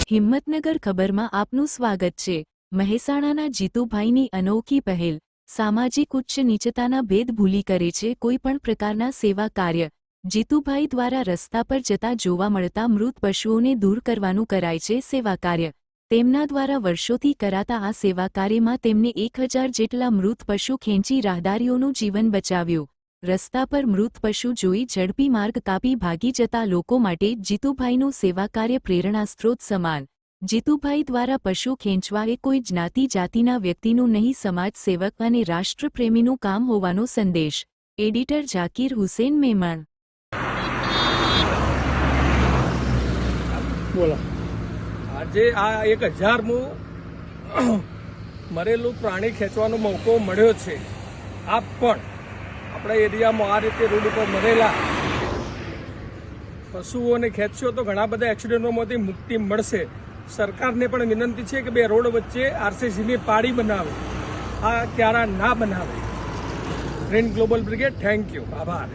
હિંમતનગર ખબરમાં આપનું સ્વાગત છે। મહેસાણાના જીતુભાઈની અનોખી પહેલ। સામાજિક ઉચ્ચ નીચતાના ભેદ ભૂલી કરે છે કોઈપણ પ્રકારના સેવા કાર્ય। જીતુભાઈ દ્વારા રસ્તા પર જતા જોવા મળતા મૃત પશુઓને દૂર કરવાનું કરાય છે સેવા કાર્ય। તેમના દ્વારા વર્ષોથી કરાતા આ સેવા કાર્યમાં તેમને 1000 જેટલા મૃત પશુ ખેંચી રાહદારીઓનું જીવન બચાવ્યું। રસ્તા પર મૃત પશુ જોઈ ઝડપી માર્ગ કાપી ભાગી જતા લોકો માટે જીતુભાઈનું સેવા કાર્ય પ્રેરણા સ્ત્રોત સમાન। જીતુભાઈ દ્વારા પશુ ખેંચવા એ કોઈ જ્ઞાતિ જાતિના વ્યક્તિનું નહીં, સમાજ સેવક અને રાષ્ટ્રપ્રેમીનું કામ હોવાનો સંદેશ। એડિટર ઝાકીર હુસેન મેમણ। બોલો, આજે આ 1000મું મરેલું પ્રાણી ખેંચવાનો મોકો મળ્યો છે। આપ પણ આપણા એરિયામાં આ રીતે રોડ ઉપર મરેલા પશુઓને ખેંચશો તો ઘણા બધા એક્સિડન્ટોમાંથી મુક્તિ મળશે। સરકારને પણ વિનંતી છે કે બે રોડ વચ્ચે આરસીસીની પાળી બનાવે, આ ક્યારા ના બનાવે। Green global brigade, thank you, આભાર।